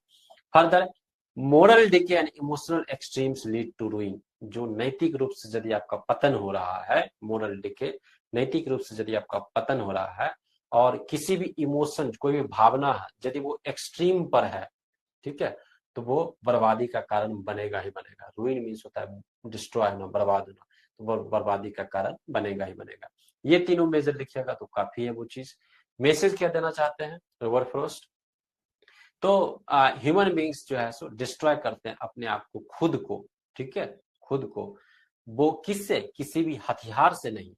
Further moral decay and emotional extremes lead to ruin, जो नैतिक रूप से यदि आपका पतन हो रहा है, मोरल डिके नैतिक रूप से यदि आपका पतन हो रहा है, और किसी भी इमोशन कोई भी भावना है यदि वो एक्सट्रीम पर है, ठीक है, तो वो बर्बादी का कारण बनेगा ही बनेगा। रूइन मीन्स होता है डिस्ट्रॉय होना, बर्बाद होना, तो वो बर्बादी का कारण बनेगा ही बनेगा। ये तीनों मेजर लिखिएगा तो काफी है वो चीज। मैसेज क्या देना चाहते हैं रॉबर्ट फ्रॉस्ट, तो ह्यूमन बींग्स जो है सो डिस्ट्रॉय करते हैं अपने आप को, खुद को। ठीक है, खुद को, वो किससे, किसी भी हथियार से नहीं।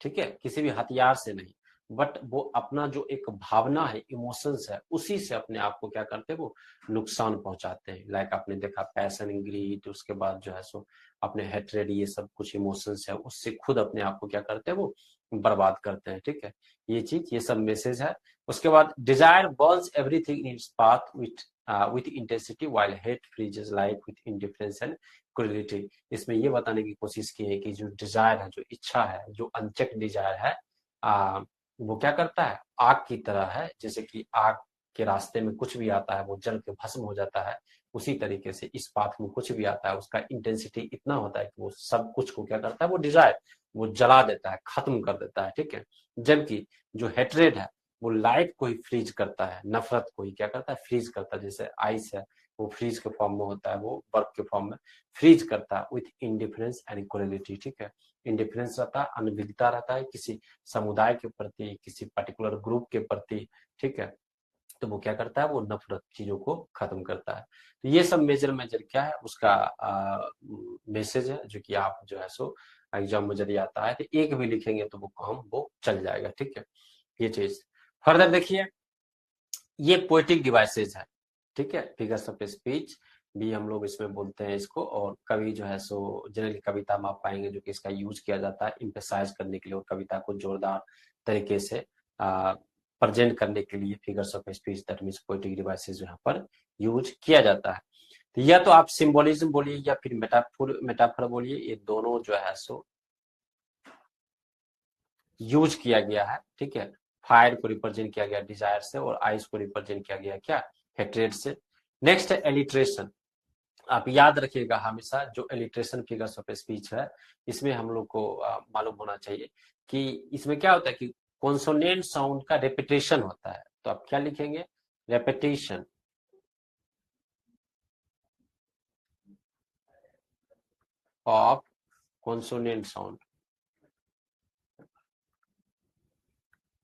ठीक है, किसी भी हथियार से नहीं, बट वो अपना जो एक भावना है, इमोशंस है, उसी से अपने आप को क्या करते हैं, वो नुकसान पहुंचाते हैं। लाइक आपने देखा पैशन, ग्रीड, उसके बाद जो है सो अपने हेट्रेड, ये सब कुछ इमोशंस है, उससे खुद अपने आप को क्या करते हैं, वो बर्बाद करते हैं। ठीक है, ये चीज, ये सब मैसेज है। उसके बाद desire burns everything in its path with intensity while hate freezes life with indifference and cruelty. इसमें ये बताने की कोशिश की है कि जो डिजायर है, जो इच्छा है, जो अनचेक डिजायर है, वो क्या करता है, आग की तरह है। जैसे कि आग के रास्ते में कुछ भी आता है वो जल के भस्म हो जाता है, उसी तरीके से इस पाथ में कुछ भी आता है उसका इंटेंसिटी इतना होता है कि वो सब कुछ को क्या करता है, वो डिजायर वो जला देता है, खत्म कर देता है। ठीक है, जबकि जो हेट्रेड है वो लाइफ को ही फ्रीज करता है, नफरत को ही क्या करता है, फ्रीज करता है। जैसे आइस है, वो फ्रीज के फॉर्म में होता है, वो बर्फ के फॉर्म में फ्रीज करता है विथ इंडिफरेंस एंड इक्वलिटी। ठीक है, इंडिफरेंस रहता है, अनभिज्ञता रहता है किसी समुदाय के प्रति, किसी पर्टिकुलर ग्रुप के प्रति। ठीक है, तो वो क्या करता है, वो नफरत चीजों को खत्म करता है। तो ये सब मेजर मेजर क्या है उसका मैसेज है, जो कि आप जो है सो एग्जाम में यदि आता है तो एक भी लिखेंगे तो वो काम वो चल जाएगा। ठीक है, ये चीज। फर्दर देखिए, ये पोएटिक डिवाइसेज है। ठीक है, फिगर्स ऑफ स्पीच भी हम लोग इसमें बोलते हैं इसको, और कवि जो है सो जनरली कविता में आप पाएंगे जो कि इसका यूज किया जाता है इम्फेसाइज करने के लिए और कविता को जोरदार तरीके से प्रेजेंट करने के लिए figures of speech that means poetic devices यहाँ पर यूज किया जाता है। तो या तो आप सिंबोलिज्म बोलिए या फिर मेटाफर बोलिए, ये दोनों जो है सो यूज किया गया है। ठीक है, फायर को रिप्रेजेंट किया गया डिजायर से, और आइस को रिप्रेजेंट किया गया क्या, हेट्रेड से। नेक्स्ट है एलिट्रेशन। आप याद रखिएगा हमेशा, जो एलिट्रेशन फिगर्स ऑफ स्पीच है, इसमें हम लोग को मालूम होना चाहिए कि इसमें क्या होता है कि कॉन्सोनेंट साउंड का रेपिटेशन होता है। तो आप क्या लिखेंगे, repetition of consonant sound,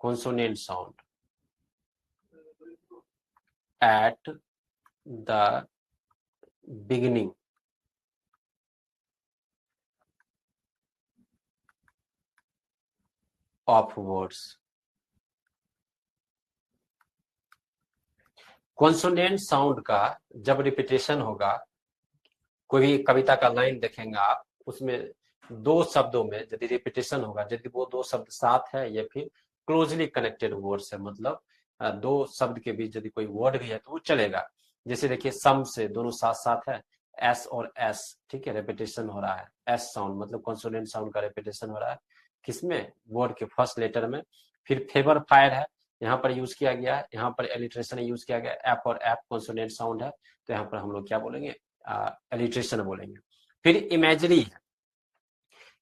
consonant sound at the beginning of words. Consonant sound का जब रिपीटेशन होगा, कोई भी कविता का लाइन देखेंगे आप, उसमें दो शब्दों में यदि रिपीटेशन होगा, यदि वो दो शब्द साथ है या फिर क्लोजली कनेक्टेड वर्ड्स है, मतलब दो शब्द के बीच यदि कोई वर्ड भी है तो वो चलेगा। जैसे देखिए सम से दोनों साथ साथ है, एस और एस, ठीक है, रेपिटेशन हो रहा है, एस साउंड मतलब कॉन्सोनेंट साउंड का रेपिटेशन हो रहा है किसमें, वर्ड के फर्स्ट लेटर में। फिर फेवर फायर है, यहाँ पर यूज किया गया है, यहाँ पर एलिट्रेशन यूज किया गया, एप और एप कॉन्सोनेंट साउंड है, तो यहाँ पर हम लोग क्या बोलेंगे, एलिट्रेशन बोलेंगे। फिर इमेजरी है,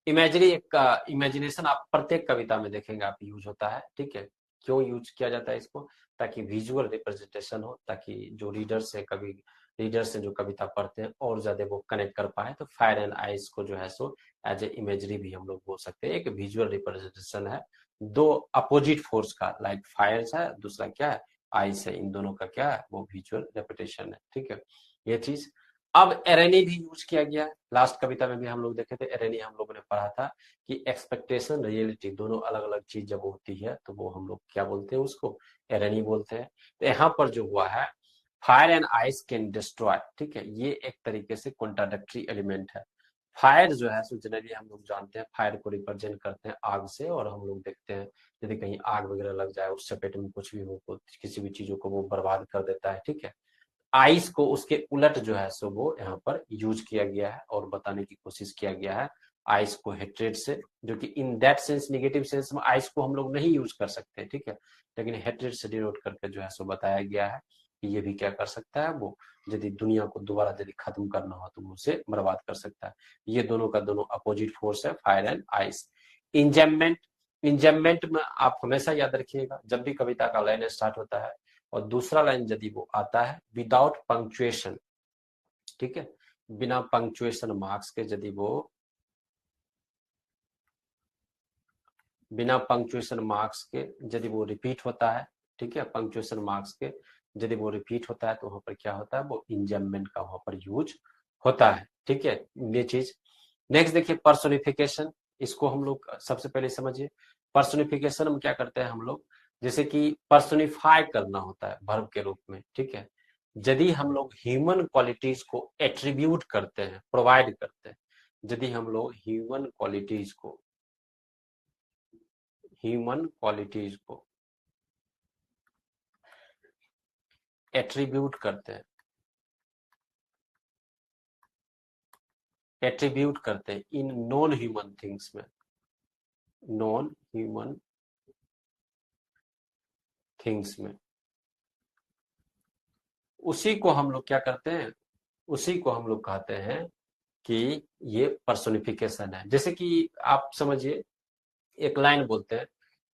इमेजरी एक इमेजिनेशन आप प्रत्येक कविता में देखेंगे आप यूज होता है, ठीक है। क्यों यूज किया जाता है इसको, ताकि विजुअल रिप्रेजेंटेशन हो, ताकि जो रीडर्स है, कभी रीडर्स जो कविता पढ़ते हैं और ज्यादा वो कनेक्ट कर पाए। तो फायर एंड आइस को जो है सो एज ए इमेजरी भी हम लोग बोल सकते हैं, एक विजुअल रिप्रेजेंटेशन है दो अपोजिट फोर्स का, लाइक फायर है, दूसरा क्या है, आइस है, इन दोनों का क्या है, वो विजुअल रिप्रेजेंटेशन है, ठीक है, ये चीज। अब एरेनी भी यूज किया गया, लास्ट कविता में भी हम लोग देखे थे, एरेनी हम लोगों ने पढ़ा था कि एक्सपेक्टेशन रियलिटी दोनों अलग अलग चीज जब होती है तो वो हम लोग क्या बोलते हैं, उसको एरेनी बोलते हैं। तो यहाँ पर जो हुआ है, fire and ice can destroy, ठीक है, ये एक तरीके से कॉन्ट्राडिक्टरी एलिमेंट है। फायर जो है सो जनरली हम लोग जानते हैं फायर को रिप्रेजेंट करते हैं आग से, और हम लोग देखते हैं यदि कहीं आग वगैरह लग जाए, उस चपेट में कुछ भी हो, किसी भी चीजों को वो बर्बाद कर देता है, ठीक है। आइस को उसके उलट जो है सो वो यहाँ पर यूज किया गया है और बताने की कोशिश किया गया है आइस को हेट्रेड से, जो कि in that sense negative sense में आइस को हम लोग नहीं यूज कर सकते, ठीक है, लेकिन हेट्रेड से डिनोट करके जो है सो बताया गया है कि ये भी क्या कर सकता है, वो यदि दुनिया को दोबारा यदि खत्म करना हो तो वो उसे बर्बाद कर सकता है। ये दोनों का दोनों अपोजिट फोर्स है, फायर एंड आइस। इंजेममेंट, इंजेममेंट में आप हमेशा याद रखिएगा, जब भी कविता का लाइन स्टार्ट होता है और दूसरा लाइन यदि वो आता है विदाउट पंक्चुएशन, ठीक है, बिना पंक्चुएशन मार्क्स के, यदि वो बिना पंक्चुएशन मार्क्स के यदि वो रिपीट होता है, ठीक है, पंक्चुएशन मार्क्स के यदि वो रिपीट होता है तो वहां पर क्या होता है, वो इंजम्मेंट का वहां पर यूज होता है, ठीक है, ये चीज। नेक्स्ट देखिए पर्सोनिफिकेशन, इसको हम लोग सबसे पहले समझिए। पर्सोनिफिकेशन हम क्या करते हैं हम लोग, जैसे कि पर्सोनिफाई करना होता है वर्ब के रूप में, ठीक है, यदि हम लोग ह्यूमन क्वालिटीज को एट्रीब्यूट करते हैं, प्रोवाइड करते हैं, यदि हम लोग ह्यूमन क्वालिटीज को एट्रीब्यूट करते हैं, एट्रीब्यूट करते हैं इन नॉन ह्यूमन थिंग्स में, नॉन ह्यूमन थिंग्स में, उसी को हम लोग क्या करते हैं, उसी को हम लोग कहते हैं कि ये पर्सोनिफिकेशन है। जैसे कि आप समझिए, एक लाइन बोलते हैं,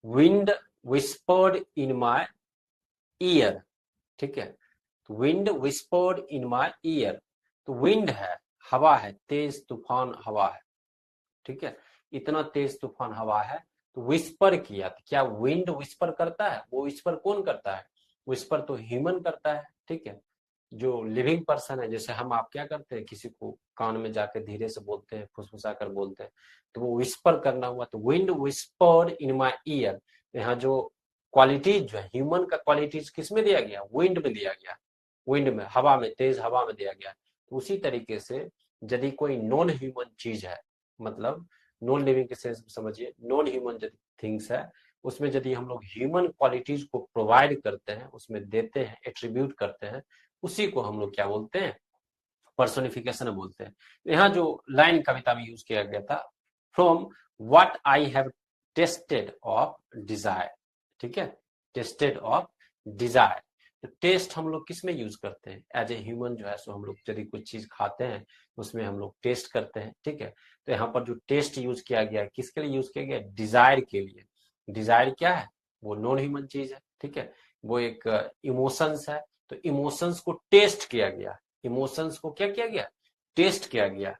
विंड विस्पर्ड इन माई ईयर, ठीक है, तो विंड विस्पर्ड इन माई ईयर, तो विंड है, हवा है, तेज तूफान हवा है, ठीक है, इतना तेज तूफान हवा है, तो विस्पर किया, तो क्या विंड विस्पर करता है, वो विस्पर कौन करता है, विस्पर तो ह्यूमन करता है, ठीक है, जो लिविंग पर्सन है। जैसे हम आप क्या करते हैं, किसी को कान में जाके धीरे से बोलते हैं, फुसफुसा कर बोलते हैं, तो वो विस्पर करना हुआ, तो विंड विस्पर्ड इन माई ईयर। यहाँ जो क्वालिटीज जो है ह्यूमन का, क्वालिटीज किस में दिया गया, विंड में दिया गया, विंड में, हवा में, तेज हवा में दिया गया। तो उसी तरीके से यदि कोई नॉन ह्यूमन चीज है, मतलब नॉन लिविंग के सेंस में समझिए, नॉन ह्यूमन यदि थिंग्स है, उसमें यदि हम लोग ह्यूमन क्वालिटीज को प्रोवाइड करते हैं, उसमें देते हैं, एट्रीब्यूट करते हैं, उसी को हम लोग क्या बोलते हैं, पर्सोनिफिकेशन बोलते हैं। यहाँ जो लाइन कविता में यूज किया गया था, from what I have tested of desire, ठीक है, टेस्टेड ऑफ डिजायर। तो टेस्ट हम लोग किस में यूज करते हैं, एज ए ह्यूमन जो है सो हम लोग यदि कुछ चीज खाते हैं उसमें हम लोग टेस्ट करते हैं, ठीक है। तो यहाँ पर जो टेस्ट यूज किया गया है, किसके लिए यूज किया गया, डिजायर के लिए। डिजायर क्या है, वो नॉन ह्यूमन चीज है, ठीक है, वो एक इमोशंस है, तो इमोशंस को टेस्ट किया गया, इमोशंस को क्या किया गया, टेस्ट किया गया,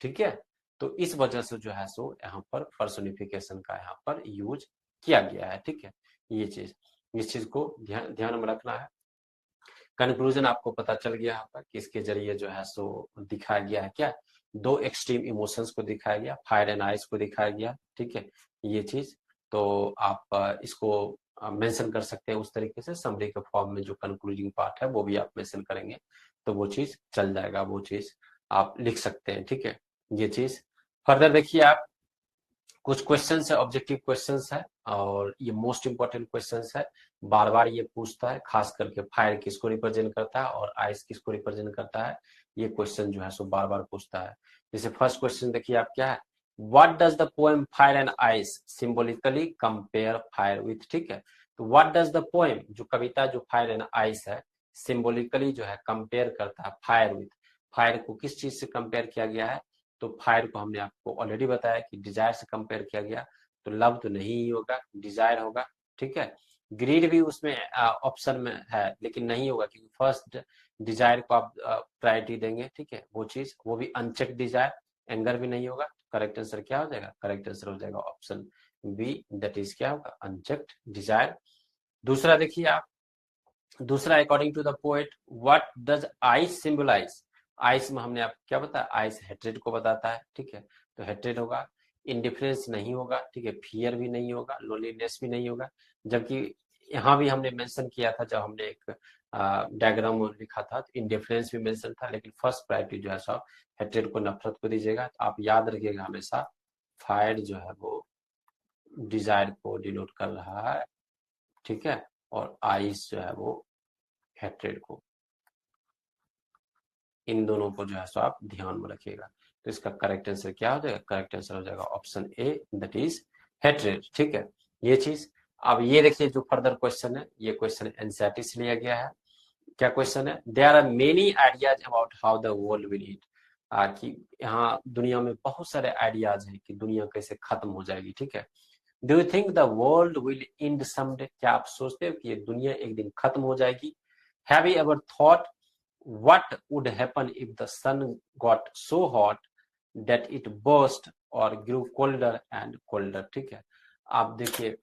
ठीक है। तो इस वजह से जो है सो यहाँ पर पर्सोनिफिकेशन का यहाँ पर यूज किया गया है, ठीक है, ये चीज, इस चीज को ध्यान में रखना है। कंक्लूजन आपको पता चल गया होगा कि इसके जरिए जो है सो दिखाया गया है क्या, दो एक्सट्रीम इमोशंस को दिखाया गया, फायर एंड आइस को दिखाया गया, ठीक है, ये चीज। तो आप इसको मेंशन कर सकते हैं उस तरीके से, समरी के फॉर्म में जो कंक्लूडिंग पार्ट है वो भी आप मेंशन करेंगे तो वो चीज चल जाएगा, वो चीज आप लिख सकते हैं। ठीक है, ये चीज फर्दर देखिए आप, कुछ क्वेश्चंस है, ऑब्जेक्टिव क्वेश्चंस है और ये मोस्ट इंपॉर्टेंट क्वेश्चंस है, बार बार ये पूछता है, खास करके फायर किसको रिप्रेजेंट करता है और आइस किसको रिप्रेजेंट करता है, ये क्वेश्चन जो है सो बार बार पूछता है। जैसे फर्स्ट क्वेश्चन देखिए आप क्या है, what does the poem fire and ice symbolically compare fire with. ठीक है, तो व्हाट डज द पोएम, जो कविता जो फायर एंड आइस है, सिंबॉलिकली जो है कंपेयर करता है फायर विथ, फायर को किस चीज से कंपेयर किया गया है, तो फायर को हमने आपको ऑलरेडी बताया कि डिजायर से कंपेयर किया गया, तो लव तो नहीं ही होगा, डिजायर होगा। ठीक है, ग्रीड भी उसमें ऑप्शन में है लेकिन नहीं होगा क्योंकि फर्स्ट डिजायर को आप प्रायोरिटी देंगे। ठीक है, वो चीज, वो भी अनचेक डिजायर, एंगर भी नहीं होगा। करेक्ट आंसर क्या हो जाएगा, करेक्ट आंसर हो जाएगा ऑप्शन बी, दैट इज क्या होगा, अनचेक्ड डिजायर। दूसरा देखिए आप, दूसरा according to the poet what does ice symbolize, ice में हमने आपको क्या बताया, आइस हेट्रेड को बताता है। ठीक है, तो हेट्रेड होगा, इंडिफरेंस नहीं होगा। ठीक है, फियर भी नहीं होगा, लोनलीनेस भी नहीं होगा, जबकि यहाँ भी हमने मेंशन किया था जब हमने एक डायग्राम लिखा था तो इंडिफरेंस भी मेंशन था, लेकिन फर्स्ट प्रायोरिटी जो है सब हेट्रेड को, नफरत को दीजिएगा। तो आप याद रखिएगा हमेशा फायर जो है वो डिजायर को डिनोट कर रहा है। ठीक है, और आइस जो है वो हेट्रेड को, इन दोनों को जो है सो आप ध्यान में रखिएगा। तो इसका करेक्ट आंसर क्या हो जाएगा, करेक्ट आंसर हो जाएगा option A, that is hatred. ठीक है, ये चीज। अब ये देखिए जो फर्दर क्वेश्चन है, ये क्वेश्चन एनसीईआरटी से लिया गया है। क्या क्वेश्चन है, there are many ideas about how the world will end, कि यहाँ दुनिया में बहुत सारे आइडियाज हैं कि दुनिया कैसे खत्म हो जाएगी। ठीक है, do you think the world will end someday, क्या आप सोचते हो कि ये दुनिया एक दिन खत्म हो जाएगी। Have you ever thought what would happen if the sun got so hot that it burst or grew colder and colder। ठीक है, आप देखिए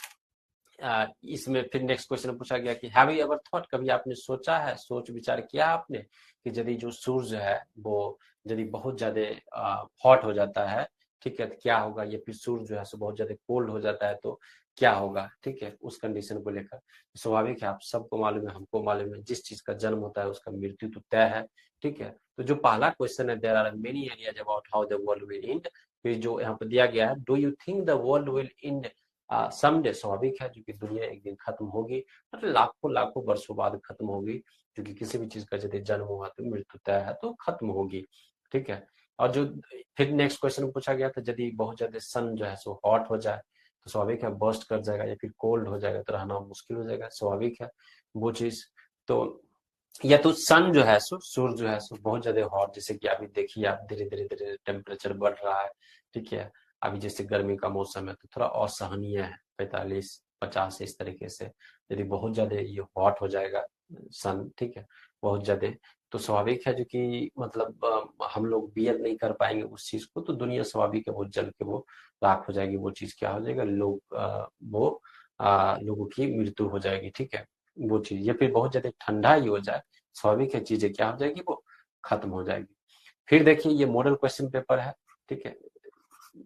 इसमें फिर नेक्स्ट क्वेश्चन पूछा गया कि हैव यू एवर थॉट, कभी आपने सोचा है, सोच विचार किया आपने कि यदि जो सूर्य है वो यदि बहुत ज्यादा हॉट हो जाता है, ठीक है, तो क्या होगा, ये फिर सूर्य जो है सो बहुत ज्यादा कोल्ड हो जाता है तो क्या होगा। ठीक है, उस कंडीशन को लेकर स्वाभाविक है, आप सबको मालूम है, हमको मालूम है, जिस चीज का जन्म होता है उसका मृत्यु तो तय है। ठीक है, तो जो पहला क्वेश्चन है, there are many ideas about how the world will end, फिर जो यहाँ पर दिया गया है, do you think the world will end someday, स्वाभाविक है क्योंकि दुनिया एक दिन खत्म होगी, मतलब लाखों लाखों वर्षों बाद खत्म होगी, क्योंकि किसी भी चीज का यदि जन्म हुआ तो मृत्यु तय है तो खत्म होगी। ठीक है, और जो फिर नेक्स्ट क्वेश्चन पूछा गया था, यदि बहुत ज्यादा सन जो है सो हॉट हो जाए तो स्वाभाविक है बर्स्ट कर जाएगा, या फिर कोल्ड हो जाएगा तो रहना मुश्किल हो जाएगा, स्वाभाविक है वो चीज। तो या तो सन जो है सो, सूर्य जो है सो बहुत ज्यादा हॉट, जैसे कि अभी देखिए आप धीरे धीरे धीरे टेम्परेचर बढ़ रहा है। ठीक है, अभी जैसे गर्मी का मौसम है तो थोड़ा असहनीय है, 45-50 इस तरीके से, यदि बहुत ज्यादा ये हॉट हो जाएगा सन, ठीक है, बहुत ज्यादा, तो स्वाभाविक है जो कि मतलब हम लोग बियर नहीं कर पाएंगे उस चीज को, तो दुनिया स्वाभाविक है वो जल के वो राख हो जाएगी, वो चीज क्या हो जाएगा, लोगों की मृत्यु हो जाएगी। ठीक है, वो चीज, या फिर बहुत ज्यादा ठंडा ही हो जाए, स्वाभाविक है चीजें क्या हो जाएगी, वो खत्म हो जाएगी। फिर देखिए ये मॉडल क्वेश्चन पेपर है। ठीक है,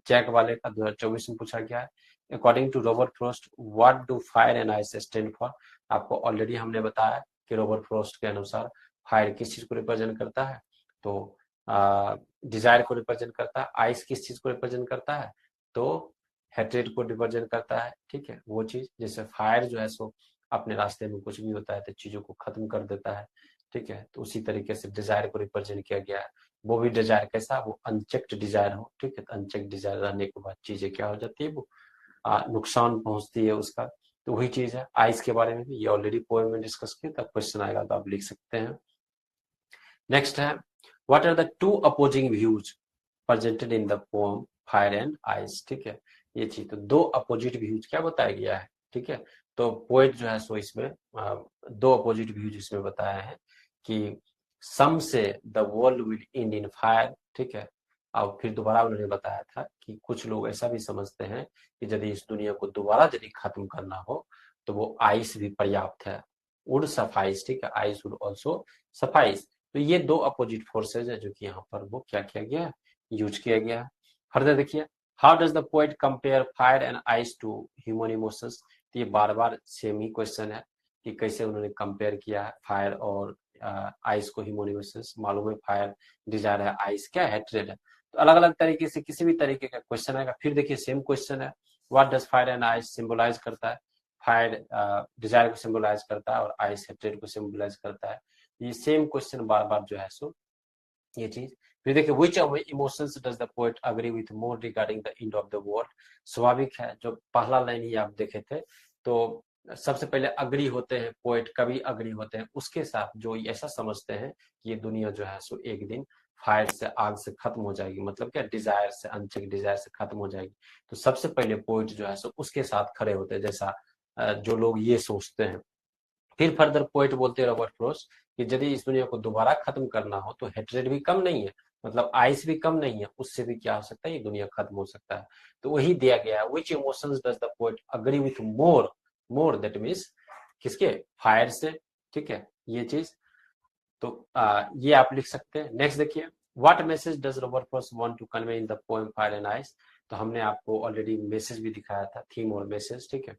चेक वाले का 2024 में पूछा गया है। According to Robert Frost what do fire and ice stand for, आपको ऑलरेडी हमने बताया कि रॉबर्ट फ्रॉस्ट के अनुसार फायर किस चीज को रिप्रेजेंट करता है, तो डिजायर को रिप्रेजेंट करता है, आइस किस चीज को रिप्रेजेंट करता है, तो हेट्रेड को रिप्रेजेंट करता है। ठीक है, वो चीज, जैसे फायर जो है सो अपने रास्ते में कुछ भी होता है तो चीजों को खत्म कर देता है। ठीक है, तो उसी तरीके से डिजायर को रिप्रेजेंट किया गया है, वो भी डिजायर कैसा, वो अनचेक्ड डिजायर हो। ठीक है, तो अनचेक्ड डिजायर रहने के बाद चीजें क्या हो जाती है, वो नुकसान पहुंचती है उसका, तो वही चीज है। आइस के बारे में भी ये ऑलरेडी पोएम में डिस्कस किया था, क्वेश्चन आएगा तो आप लिख सकते हैं। नेक्स्ट है, what are the two opposing views presented in the poem fire and ice. ठीक है, ये चीज, तो दो अपोजिट व्यूज क्या बताया गया है। ठीक है, तो पोएट जो है सो इसमें दो अपोजिट व्यूज इसमें बताया है कि सम say the world will and in fire. ठीक है, और फिर दोबारा उन्होंने बताया था कि कुछ लोग ऐसा भी समझते हैं कि यदि इस दुनिया को दोबारा यदि खत्म करना हो तो वो आइस भी पर्याप्त है, वुड सफाइस। ठीक है, आइस वुड ऑल्सो सफाइस। तो ये दो अपोजिट फोर्सेज है जो कि यहाँ पर वो क्या किया गया है, यूज किया गया है। फर्दर देखिए, how does the poet compare fire and ice to human emotions, तो ये बार बार सेम ही क्वेश्चन है कि कैसे उन्होंने कंपेयर किया है फायर और आइस को ह्यूमन मालूम है फायर डिजायर है, आइस क्या हेट्रेड है। तो अलग अलग तरीके से किसी भी तरीके का क्वेश्चन आएगा। फिर देखिए सेम क्वेश्चन है, what does fire and ice symbolize करता है। फायर डिजायर को सिंबलाइज करता है और आइस हेट्रेड को सिंबलाइज करता है। ये सेम क्वेश्चन बार बार जो है सो ये चीज। फिर देखिए which emotions does the poet agree with more regarding the end of the world. स्वाभाविक है, जो पहला लाइन ही आप देखे थे तो सबसे पहले अग्री होते हैं पोएट, कभी अग्री होते हैं उसके साथ जो ऐसा समझते हैं कि ये दुनिया जो है सो एक दिन फायर से, आग से खत्म हो जाएगी, मतलब क्या डिजायर से, अनचेक डिजायर से खत्म हो जाएगी। तो सबसे पहले पोएट जो है सो उसके साथ खड़े होते हैं, जैसा जो लोग ये सोचते हैं। फिर फर्दर पोएट बोलते हैं रॉबर्ट फ्रॉस्ट कि यदि इस दुनिया को दोबारा खत्म करना हो तो हेट्रेड भी कम नहीं है, मतलब आइस भी कम नहीं है, उससे भी क्या हो सकता है, ये दुनिया खत्म हो सकता है। तो वही दिया गया है, which emotions does the poet agree with more, more that means किसके, फायर से, ठीक है ये चीज। तो ये आप लिख सकते हैं। नेक्स्ट देखिए, what message does Robert Frost want to convey in the poem fire and ice. तो हमने आपको ऑलरेडी मैसेज भी दिखाया था, थीम और मैसेज, ठीक है।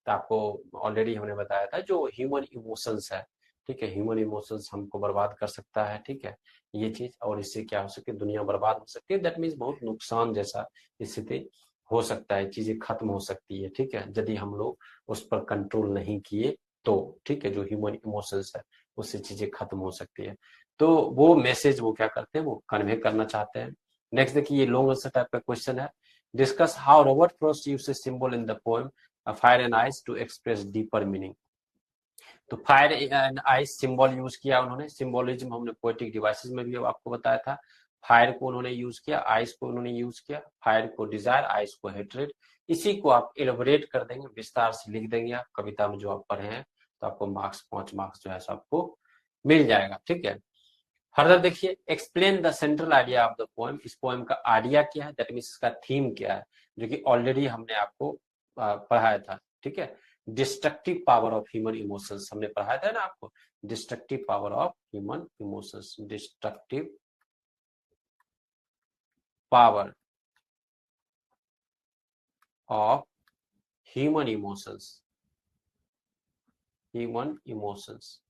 तो आपको ऑलरेडी हमने बताया था जो ह्यूमन इमोशंस है, ठीक है, ह्यूमन इमोशंस हमको बर्बाद कर सकता है, ठीक है ये चीज। और इससे क्या हो सकती है, दुनिया बर्बाद हो सकती है, दैट मीन्स बहुत नुकसान जैसा स्थिति हो सकता है, चीजें खत्म हो सकती है, ठीक है, यदि हम लोग उस पर कंट्रोल नहीं किए तो, ठीक है, जो ह्यूमन इमोशंस है उससे चीजें खत्म हो सकती है। तो वो मैसेज वो क्या करते हैं, वो कन्वे करना चाहते हैं। नेक्स्ट देखिए, ये लॉन्ग आंसर टाइप का क्वेश्चन है। Discuss how Robert Frost uses symbol in the poem fire and ice to express deeper meaning. तो fire and ice symbol use किया उन्होंने, सिंबोलिज्म हमने पोएटिक डिवाइसेस में भी आपको बताया था। फायर को उन्होंने यूज किया, आइस को उन्होंने यूज किया, फायर को डिजायर, आइस को हेट्रेड। इसी को आप एलोबरेट कर देंगे, विस्तार से लिख देंगे आप कविता में जो आप पढ़े हैं, तो आपको मार्क्स 5 मार्क्स जो है सो आपको मिल जाएगा, ठीक है। फर्दर देखिए, explain the central idea of the poem. इस पोएम का आइडिया क्या है, दैट मीन्स इसका थीम क्या है, जो कि ऑलरेडी हमने आपको पढ़ाया था, ठीक है। Destructive power of human emotions हमने पढ़ाया था ना आपको, destructive power of human emotions, destructive power of human emotions, human emotions.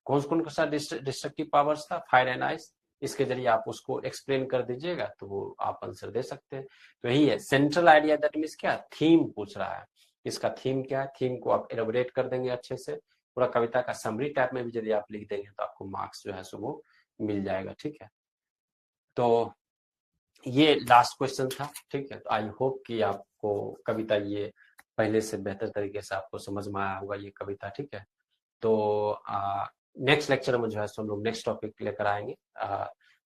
कौन कौन सा डिस्ट्रक्टिव पावर्स था, फायर एंड आइस। इसके जरिए आप उसको एक्सप्लेन कर दीजिएगा तो वो आप आंसर दे सकते हैं। तो यही है सेंट्रल आइडिया, दैट मीन्स क्या, थीम पूछ रहा है, इसका थीम क्या है, थीम को आप एलोबरेट कर देंगे अच्छे से, पूरा कविता का समरी टाइप में भी यदि आप लिख देंगे तो आपको मार्क्स जो है सो वो मिल जाएगा, ठीक है। तो ये लास्ट क्वेश्चन था, ठीक है। तो आई होप कि आपको कविता ये पहले से बेहतर तरीके से आपको समझ में आया होगा ये कविता, ठीक है। तो नेक्स्ट लेक्चर में जो है सो हम लोग नेक्स्ट टॉपिक लेकर आएंगे।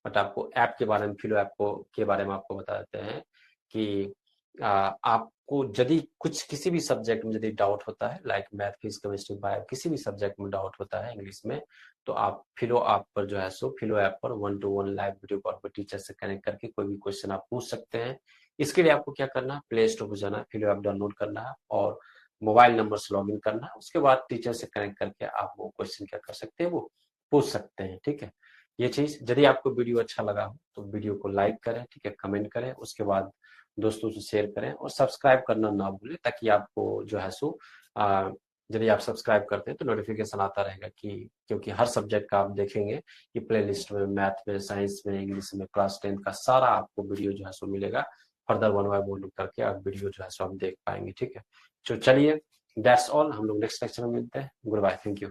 बट आपको ऐप के बारे में, फिलो ऐप को के बारे में आपको बता देते हैं कि आपको यदि कुछ किसी भी सब्जेक्ट में यदि डाउट होता है, like math, physics, chemistry, bio, किसी भी सब्जेक्ट में डाउट होता है इंग्लिश में, तो आप फिलो ऐप पर जो है सो, फिलो ऐप पर 1-to-1 लाइव वीडियो कॉल पर टीचर से कनेक्ट करके कोई भी क्वेश्चन आप पूछ सकते हैं। इसके लिए आपको क्या करना है, प्ले स्टोर पर जाना है, फिलो ऐप डाउनलोड करना है और मोबाइल नंबर से लॉगिन करना है। उसके बाद टीचर से कनेक्ट करके आप वो क्वेश्चन क्या कर सकते हैं, वो पूछ सकते हैं, ठीक है। ये चीज, यदि आपको वीडियो अच्छा लगा हो तो वीडियो को लाइक करें, ठीक है, कमेंट करें, उसके बाद दोस्तों से शेयर करें और सब्सक्राइब करना ना भूलें, ताकि आपको जो है सो यदि आप सब्सक्राइब करते हैं तो नोटिफिकेशन आता रहेगा कि, क्योंकि हर सब्जेक्ट का आप देखेंगे कि प्ले लिस्ट में मैथ में, साइंस में, इंग्लिश में, क्लास 10 का सारा आपको वीडियो जो है सो मिलेगा। फर्दर 1 बाय 1 करके आप वीडियो जो है सो आप देख पाएंगे, ठीक है। तो चलिए, दैट्स ऑल, हम लोग नेक्स्ट लेक्चर में मिलते हैं। Goodbye, thank you.